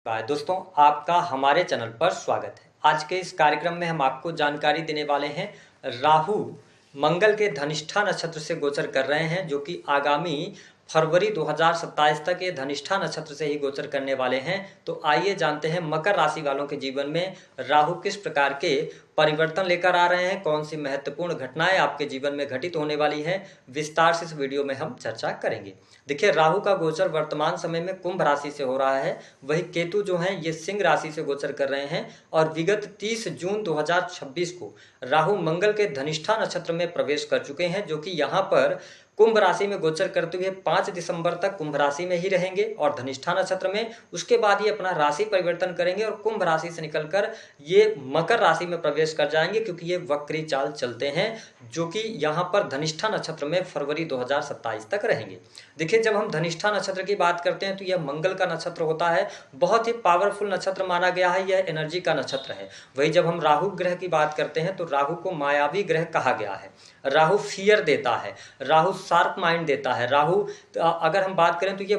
दोस्तों, आपका हमारे चैनल पर स्वागत है। आज के इस कार्यक्रम में हम आपको जानकारी देने वाले हैं। राहु मंगल के धनिष्ठा नक्षत्र से गोचर कर रहे हैं, जो कि आगामी फरवरी 2027 तक ये धनिष्ठा नक्षत्र से ही गोचर करने वाले हैं। तो आइए जानते हैं मकर राशि वालों के जीवन में राहु किस प्रकार के परिवर्तन लेकर आ रहे हैं, कौन सी महत्वपूर्ण घटनाएं आपके जीवन में घटित होने वाली हैं। विस्तार से इस वीडियो में हम चर्चा करेंगे। देखिए, राहु का गोचर वर्तमान समय में कुंभ राशि से हो रहा है, वही केतु जो हैं ये सिंह राशि से गोचर कर रहे हैं। और विगत 30 जून 2026 को राहु मंगल के धनिष्ठा नक्षत्र में प्रवेश कर चुके हैं, जो कि यहाँ पर कुंभ राशि में गोचर करते हुए 5 दिसंबर तक कुंभ राशि में ही रहेंगे और धनिष्ठा नक्षत्र में। उसके बाद ये अपना राशि परिवर्तन करेंगे और कुंभ राशि से निकलकर ये मकर राशि में प्रवेश कर जाएंगे, क्योंकि ये वक्री चाल चलते हैं, जो कि यहाँ पर धनिष्ठा नक्षत्र में फरवरी 2027 तक रहेंगे। देखिए, जब हम धनिष्ठा नक्षत्र की बात करते हैं तो यह मंगल का नक्षत्र होता है। बहुत ही पावरफुल नक्षत्र माना गया है, यह एनर्जी का नक्षत्र है। वही जब हम राहु ग्रह की बात करते हैं तो राहु को मायावी ग्रह कहा गया है। राहु फियर देता है, राहु शार्प माइंड देता है। राहु अगर हम बात करें तो ये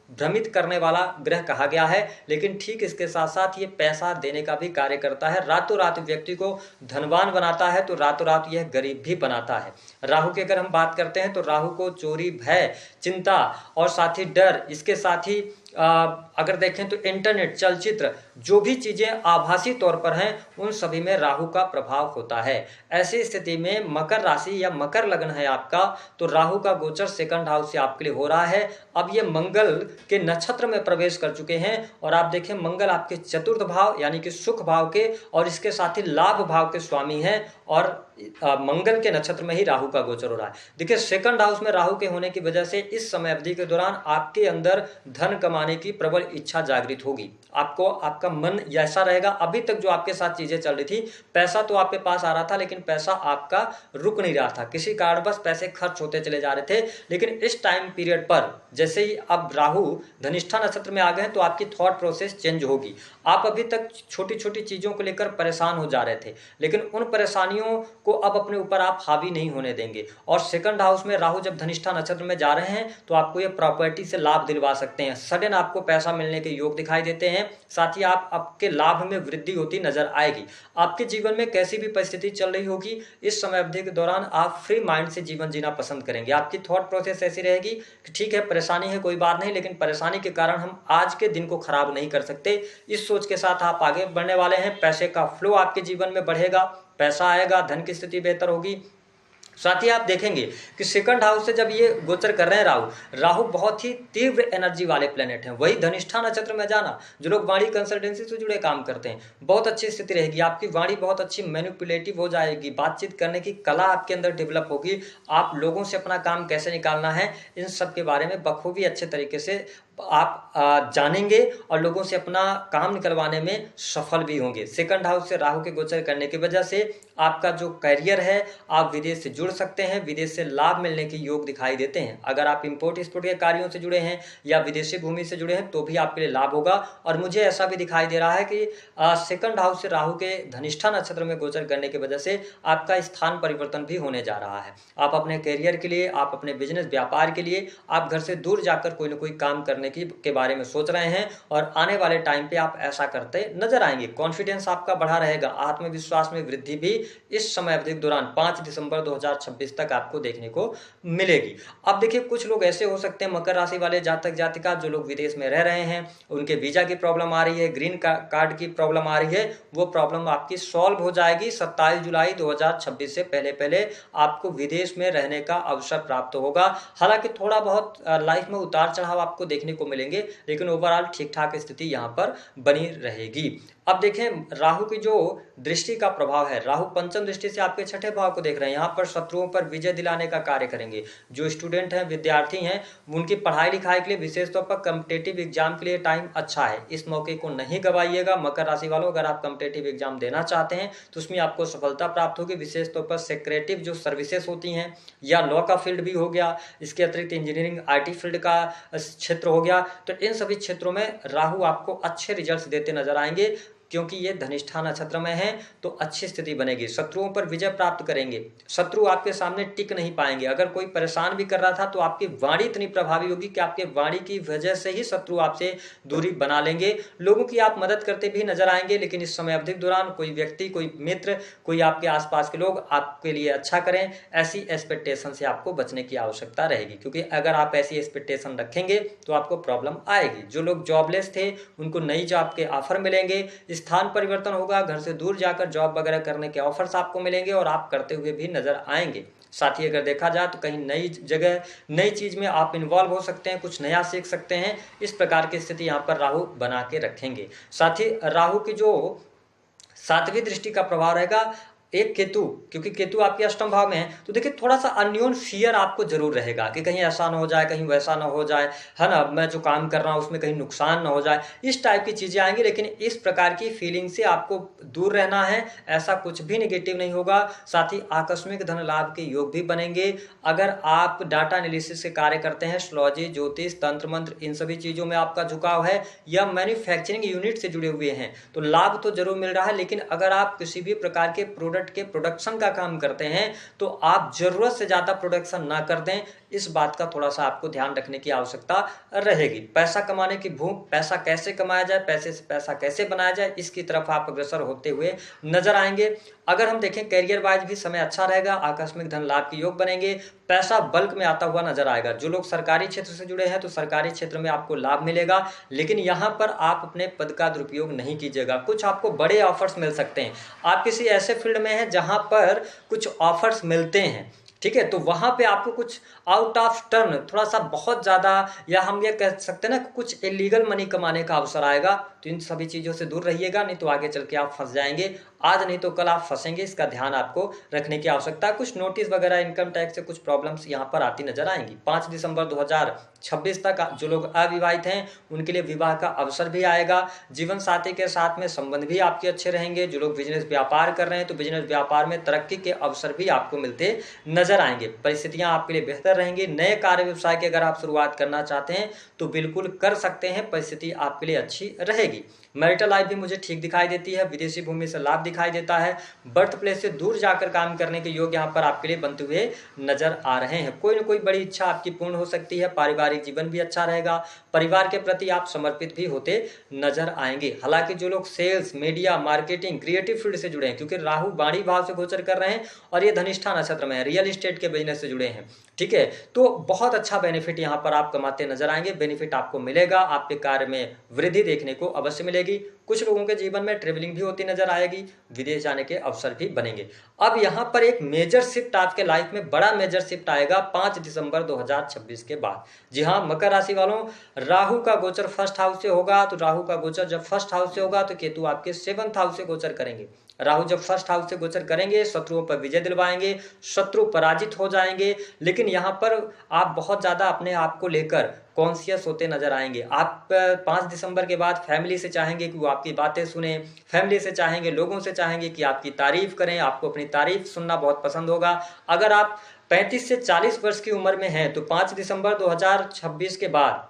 भ्रमित करने वाला ग्रह कहा गया है, लेकिन ठीक इसके साथ साथ ये पैसा देने का भी कार्य करता है। रातों रात व्यक्ति को धनवान बनाता है तो रातों रात यह गरीब भी बनाता है। राहु की अगर हम बात करते हैं तो राहु को चोरी, भय, चिंता और साथ ही डर, इसके साथ ही अगर देखें तो इंटरनेट, चलचित्र, जो भी चीजें आभासी तौर पर हैं उन सभी में राहु का प्रभाव होता है। ऐसी स्थिति में मकर राशि या मकर लग्न है आपका, तो राहु का गोचर सेकंड हाउस से आपके लिए हो रहा है। अब ये मंगल के नक्षत्र में प्रवेश कर चुके हैं और आप देखें मंगल आपके चतुर्थ भाव यानी कि सुख भाव के और इसके साथ ही लाभ भाव के स्वामी हैं और मंगल के नक्षत्र में ही राहु का गोचर हो रहा है। देखिए, सेकंड हाउस में राहु के होने की वजह से इस समय अवधि के दौरान आपके अंदर धन कमाने की प्रबल इच्छा जागृत होगी। आपको आपका मन ऐसा रहेगा, अभी तक जो आपके साथ चीजें चल रही थी, पैसा तो आपके पास आ रहा था लेकिन पैसा आपका रुक नहीं रहा था, किसी कारणवश पैसे खर्च होते चले जा रहे थे। लेकिन इस टाइम पीरियड पर जैसे ही अब राहु धनिष्ठा नक्षत्र में आ गए हैं तो आपकी थॉट प्रोसेस चेंज होगी। आप अभी तक छोटी छोटी चीजों को लेकर परेशान हो जा रहे थे, लेकिन उन परेशानियों को अब अपने ऊपर आप हावी नहीं होने देंगे। और सेकंड हाउस में राहु जब धनिष्ठा नक्षत्र में जा रहे हैं तो आपको ये प्रॉपर्टी से लाभ दिलवा सकते हैं। सडन आपको पैसा मिलने के योग दिखाई देते हैं, साथ ही आपके लाभ में वृद्धि होती नजर आएगी। आपके जीवन में कैसी भी परिस्थिति चल रही होगी, इस समय अवधि के दौरान आप फ्री माइंड से जीवन जीना पसंद करेंगे। आपकी थॉट प्रोसेस ऐसी रहेगी कि ठीक है, परेशानी है, कोई बात नहीं, लेकिन परेशानी के कारण हम आज के दिन को खराब नहीं कर सकते। इस सोच के साथ आप आगे बढ़ने वाले हैं। पैसे का फ्लो आपके जीवन में बढ़ेगा, पैसा आएगा, धन की स्थिति बेहतर होगी। साथ ही आप देखेंगे कि सेकंड हाउस से जब ये गोचर कर रहे हैं राहु बहुत ही तीव्र एनर्जी वाले प्लेनेट हैं। वही धनिष्ठा नक्षत्र में जाना, जो लोग वाणी कंसल्टेंसी से जुड़े काम करते हैं, बहुत अच्छी स्थिति रहेगी। आपकी वाणी बहुत अच्छी मैनिपुलेटिव हो जाएगी, बातचीत करने की कला आपके अंदर डेवलप होगी। आप लोगों से अपना काम कैसे निकालना है, इन सब के बारे में बखूबी अच्छे तरीके से आप जानेंगे और लोगों से अपना काम निकलवाने में सफल भी होंगे। सेकंड हाउस से राहु के गोचर करने की वजह से आपका जो करियर है, आप विदेश से जुड़ सकते हैं, विदेश से लाभ मिलने के योग दिखाई देते हैं। अगर आप इंपोर्ट एक्सपोर्ट के कार्यों से जुड़े हैं या विदेशी भूमि से जुड़े हैं तो भी आपके लिए लाभ होगा। और मुझे ऐसा भी दिखाई दे रहा है कि सेकंड हाउस से राहु के धनिष्ठा नक्षत्र में गोचर करने की वजह से आपका स्थान परिवर्तन भी होने जा रहा है। आप अपने करियर के लिए, आप अपने बिजनेस व्यापार के लिए आप घर से दूर जाकर कोई ना कोई काम करने के बारे में सोच रहे हैं और आने वाले टाइम पे आप ऐसा करते नजर आएंगे। कॉन्फिडेंस आपका बढ़ा रहेगा, आत्मविश्वास में वृद्धि भी इस समय अवधि के दौरान 5 दिसंबर 2026 तक आपको देखने को मिलेगी। अब देखिए, कुछ लोग ऐसे हो सकते हैं मकर राशि वाले जातक जातिका जो लोग विदेश में रह रहे हैं, उनके वीजा की प्रॉब्लम आ रही है, ग्रीन कार्ड की प्रॉब्लम आ रही है, वो प्रॉब्लम आपकी सॉल्व हो जाएगी। 27 जुलाई 2026 से पहले पहले आपको विदेश में रहने का अवसर प्राप्त होगा। हालांकि थोड़ा बहुत लाइफ में उतार चढ़ाव आपको देखने को मिलेंगे, लेकिन ओवरऑल ठीक ठाक स्थिति यहाँ पर बनी रहेगी। अब देखें, राहु की जो दृष्टि का प्रभाव है, राहु पंचम दृष्टि से आपके छठे भाव को देख रहे हैं। यहाँ पर शत्रुओं पर विजय दिलाने का कार्य करेंगे। जो स्टूडेंट हैं, विद्यार्थी हैं, उनकी पढ़ाई लिखाई के लिए विशेष तौर पर कॉम्पिटेटिव एग्जाम के लिए टाइम अच्छा है। इस मौके को नहीं गवाइएगा मकर राशि वालों। अगर आप कॉम्पिटेटिव एग्जाम देना चाहते हैं तो उसमें आपको सफलता प्राप्त होगी। विशेष तौर पर सेक्रेटिव जो सर्विसेज होती हैं या लॉ का फील्ड भी हो गया, इसके अतिरिक्त इंजीनियरिंग, IT फील्ड का क्षेत्र हो गया, तो इन सभी क्षेत्रों में राहु आपको अच्छे रिजल्ट्स देते नजर आएंगे। क्योंकि ये धनिष्ठा नक्षत्र में है तो अच्छी स्थिति बनेगी। शत्रुओं पर विजय प्राप्त करेंगे, शत्रु आपके सामने टिक नहीं पाएंगे। अगर कोई परेशान भी कर रहा था तो आपकी वाणी इतनी प्रभावी होगी कि आपके वाणी की वजह से ही शत्रु आपसे दूरी बना लेंगे। लोगों की आप मदद करते भी नजर आएंगे, लेकिन इस समय अवधि के दौरान कोई व्यक्ति, कोई मित्र, कोई आपके आसपास के लोग आपके लिए अच्छा करें, ऐसी एक्सपेक्टेशन से आपको बचने की आवश्यकता रहेगी, क्योंकि अगर आप ऐसी एक्सपेक्टेशन रखेंगे तो आपको प्रॉब्लम आएगी। जो लोग जॉबलेस थे उनको नई जॉब के ऑफर मिलेंगे, स्थान परिवर्तन होगा, घर से दूर जाकर जॉब वगैरह करने के ऑफर्स आपको मिलेंगे और आप करते हुए भी नजर आएंगे। साथ ही अगर देखा जाए तो कहीं नई जगह, नई चीज में आप इन्वॉल्व हो सकते हैं, कुछ नया सीख सकते हैं। इस प्रकार की स्थिति यहाँ पर राहु बना के रखेंगे। साथ ही राहु की जो 7वीं दृष्टि का प्रभाव रहेगा एक केतु, क्योंकि केतु आपके अष्टम भाव में है, तो देखिए थोड़ा सा अन्योन फियर आपको जरूर रहेगा कि कहीं ऐसा ना हो जाए, कहीं वैसा ना हो जाए, है ना, मैं जो काम कर रहा हूं उसमें कहीं नुकसान ना हो जाए, इस टाइप की चीजें आएंगी। लेकिन इस प्रकार की फीलिंग से आपको दूर रहना है, ऐसा कुछ भी निगेटिव नहीं होगा। साथ ही आकस्मिक धन लाभ के योग भी बनेंगे। अगर आप डाटा एनालिसिस के कार्य करते हैं, एस्ट्रोलॉजी, ज्योतिष, तंत्र मंत्र, इन सभी चीजों में आपका झुकाव है या मैन्युफैक्चरिंग यूनिट से जुड़े हुए हैं तो लाभ तो जरूर मिल रहा है। लेकिन अगर आप किसी भी प्रकार के के प्रोडक्शन का काम करते हैं तो आप जरूरत से ज्यादा प्रोडक्शन ना कर दें, इस बात का थोड़ा सा आपको ध्यान रखने की आवश्यकता रहेगी। पैसा कमाने की भूख, पैसा कैसे कमाया जाए, पैसे से पैसा कैसे बनाया जाए, इसकी तरफ आप अग्रसर होते हुए नजर आएंगे। अगर हम देखें कैरियर वाइज भी समय अच्छा रहेगा, आकस्मिक धन लाभ के योग बनेंगे, पैसा बल्क में आता हुआ नजर आएगा। जो लोग सरकारी क्षेत्र से जुड़े हैं तो सरकारी क्षेत्र में आपको लाभ मिलेगा, लेकिन यहां पर आप अपने पद का दुरुपयोग नहीं कीजिएगा। कुछ आपको बड़े ऑफर्स मिल सकते हैं, आप किसी ऐसे फील्ड में हैं जहां पर कुछ ऑफर्स मिलते हैं, ठीक है, तो वहां पे आपको कुछ आउट ऑफ टर्न, थोड़ा सा बहुत ज्यादा, या हम ये कह सकते हैं ना, कुछ इलीगल मनी कमाने का अवसर आएगा। तो इन सभी चीजों से दूर रहिएगा, नहीं तो आगे चल के आप फंस जाएंगे। आज नहीं तो कल आप फंसेंगे, इसका ध्यान आपको रखने की आवश्यकता है। कुछ नोटिस वगैरह, इनकम टैक्स से कुछ प्रॉब्लम्स यहाँ पर आती नजर आएंगी। 5 दिसंबर 2026 तक जो लोग अविवाहित हैं उनके लिए विवाह का अवसर भी आएगा। जीवन साथी के साथ में संबंध भी आपके अच्छे रहेंगे। जो लोग बिजनेस व्यापार कर रहे हैं तो बिजनेस व्यापार में तरक्की के अवसर भी आपको मिलते नजर आएंगे। परिस्थितियां आपके लिए बेहतर रहेंगी। नए कार्य व्यवसाय की अगर आप शुरुआत करना चाहते हैं तो बिल्कुल कर सकते हैं, परिस्थिति आपके लिए अच्छी रहेगी। मैरिटल लाइफ भी मुझे ठीक दिखाई देती है, विदेशी भूमि से लाभ दिखाई देता है, बर्थ प्लेस से दूर जाकर काम करने के योग यहाँ पर आपके लिए बनते हुए नजर आ रहे हैं। कोई ना कोई बड़ी इच्छा आपकी पूर्ण हो सकती है। पारिवारिक जीवन भी अच्छा रहेगा, परिवार के प्रति आप समर्पित भी होते नजर आएंगे। हालांकि जो लोग sales, media, marketing, creative field से जुड़े हैं, क्योंकि राहु वाणी भाव से गोचर कर रहे हैं और ये धनिष्ठा नक्षत्र में है, रियल एस्टेट के बिजनेस से जुड़े हैं, ठीक है, तो बहुत अच्छा बेनिफिट यहाँ पर आप कमाते नजर आएंगे। बेनिफिट आपको मिलेगा, आपके कार्य में वृद्धि देखने को अवश्य मिलेगी। कुछ लोगों के जीवन में ट्रेवलिंग भी होती नजर आएगी, विदेश जाने के अवसर भी बनेंगे। अब यहाँ पर एक मेजर शिफ्ट आपके लाइफ में, बड़ा मेजर शिफ्ट आएगा 5 दिसंबर 2026 के बाद। जी हाँ, मकर राशि वालों, राहु का गोचर फर्स्ट हाउस से होगा। तो राहु का गोचर जब फर्स्ट हाउस से होगा तो केतु आपके 7th हाउस से गोचर करेंगे। राहु जब फर्स्ट हाउस से गोचर करेंगे, शत्रुओं पर विजय दिलवाएंगे, शत्रु पराजित हो जाएंगे। लेकिन यहाँ पर आप बहुत ज्यादा अपने आप को लेकर कॉन्शियस होते नजर आएंगे। आप 5 दिसंबर के बाद फैमिली से चाहेंगे कि वो आपकी बातें सुने, फैमिली से चाहेंगे, लोगों से चाहेंगे कि आपकी तारीफ करें, आपको अपनी तारीफ सुनना बहुत पसंद होगा। अगर आप 35 से 40 वर्ष की उम्र में हैं तो 5 दिसंबर 2026 के बाद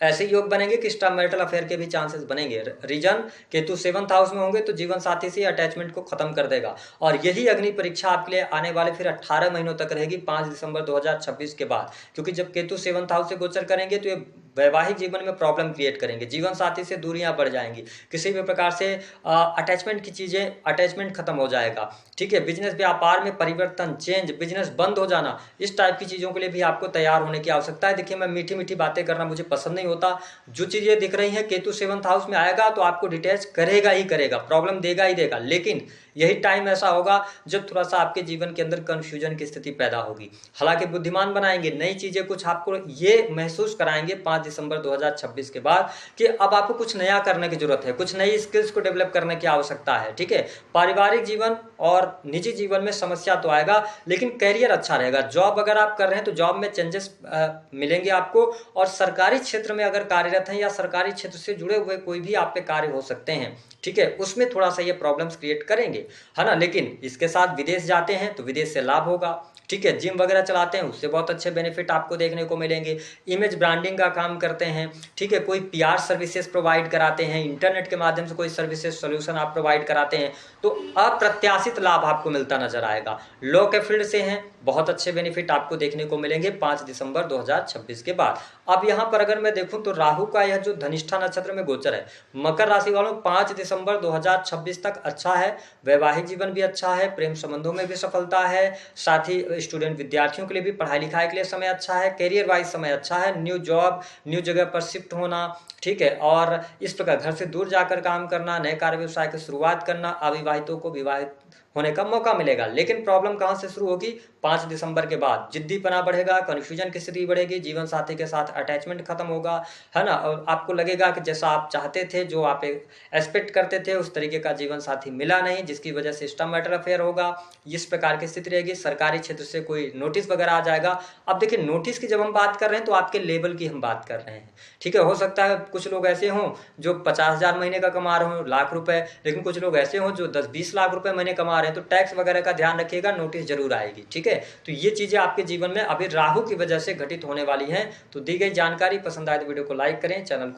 ऐसे योग बनेंगे कि एक्स्ट्रा मैरिटल अफेयर के भी चांसेस बनेंगे। रीजन, केतु 7th हाउस में होंगे तो जीवन साथी से अटैचमेंट को खत्म कर देगा। और यही अग्नि परीक्षा आपके लिए आने वाले फिर 18 महीनों तक रहेगी 5 दिसंबर 2026 के बाद, क्योंकि जब केतु 7th हाउस से गोचर करेंगे तो ये वैवाहिक जीवन में प्रॉब्लम क्रिएट करेंगे, जीवन साथी से दूरियां बढ़ जाएंगी, किसी भी प्रकार से अटैचमेंट की चीजें, अटैचमेंट खत्म हो जाएगा, ठीक है। बिजनेस व्यापार में परिवर्तन, चेंज, बिजनेस बंद हो जाना, इस टाइप की चीजों के लिए भी आपको तैयार होने की आवश्यकता है। देखिए, मैं मीठी मीठी बातें करना मुझे पसंद नहीं होता। जो चीजें दिख रही हैं, केतु 7th हाउस में आएगा तो आपको डिटैच करेगा ही करेगा, प्रॉब्लम देगा ही देगा। लेकिन यही टाइम ऐसा होगा जब थोड़ा सा आपके जीवन के अंदर कंफ्यूजन की स्थिति पैदा होगी। हालांकि बुद्धिमान बनाएंगे, नई चीजें कुछ आपको ये महसूस कराएंगे 5 दिसंबर 2026 के बाद कि अब आपको कुछ नया करने की जरूरत है, कुछ नई स्किल्स को डेवलप करने की आवश्यकता है, ठीक है। पारिवारिक जीवन और निजी जीवन में समस्या तो आएगा, लेकिन करियर अच्छा रहेगा। जॉब अगर आप कर रहे हैं तो जॉब में चेंजेस मिलेंगे आपको, और सरकारी क्षेत्र में अगर कार्यरत हैं या सरकारी क्षेत्र से जुड़े हुए कोई भी आप पे कार्य हो सकते हैं, ठीक है, उसमें थोड़ा सा ये प्रॉब्लम्स क्रिएट करेंगे, है ना। लेकिन इसके साथ विदेश जाते हैं तो विदेश से लाभ होगा, ठीक है। जिम वगैरह चलाते हैं उससे बहुत अच्छे बेनिफिट आपको देखने को मिलेंगे। इमेज ब्रांडिंग का काम करते हैं, ठीक है, कोई पीआर सर्विसेज प्रोवाइड कराते हैं, इंटरनेट के माध्यम से कोई सर्विसेज सोल्यूशन आप प्रोवाइड कराते हैं, तो अप्रत्याशित लाभ आपको मिलता नजर आएगा। लॉ के फील्ड से हैं, बहुत अच्छे बेनिफिट आपको देखने को मिलेंगे 5 दिसंबर 2026 के बाद। अब यहाँ पर अगर मैं देखूं तो राहु का यह जो धनिष्ठा नक्षत्र में गोचर है, मकर राशि वालों 5 दिसंबर 2026 तक अच्छा है। वैवाहिक जीवन भी अच्छा है, प्रेम संबंधों में भी सफलता है, साथ ही स्टूडेंट विद्यार्थियों के लिए भी पढ़ाई लिखाई के लिए समय अच्छा है, करियर वाइज समय अच्छा है, न्यू जॉब न्यू जगह पर शिफ्ट होना, ठीक है, और इस प्रकार घर से दूर जाकर काम करना, नए कार्य व्यवसाय की शुरुआत करना, अविवाहितों को विवाहित होने का मौका मिलेगा। लेकिन प्रॉब्लम कहां से शुरू होगी? 5 दिसंबर के बाद जिद्दीपना बढ़ेगा, कन्फ्यूजन की स्थिति बढ़ेगी, जीवन साथी के साथ अटैचमेंट खत्म होगा, है ना, और आपको लगेगा कि जैसा आप चाहते थे, जो आप एक्सपेक्ट करते थे, उस तरीके का जीवन साथी मिला नहीं, जिसकी वजह से सिस्टम मैटर अफेयर होगा। इस प्रकार की स्थिति रहेगी। सरकारी क्षेत्र से कोई नोटिस वगैरह आ जाएगा। अब देखिए, नोटिस की जब हम बात कर रहे हैं तो आपके लेवल की हम बात कर रहे हैं, ठीक है। हो सकता है कुछ लोग ऐसे हों जो 50,000 महीने का कमा रहे हो, लाख रुपए, लेकिन कुछ लोग ऐसे हों जो 10-20 लाख रुपए महीने कमा रहे हैं, तो टैक्स वगैरह का ध्यान रखिएगा, नोटिस जरूर आएगी, ठीक है। तो ये चीजें आपके जीवन में अभी राहु की वजह से घटित होने वाली हैं। तो दी गई जानकारी पसंद आए तो वीडियो को लाइक करें, चैनल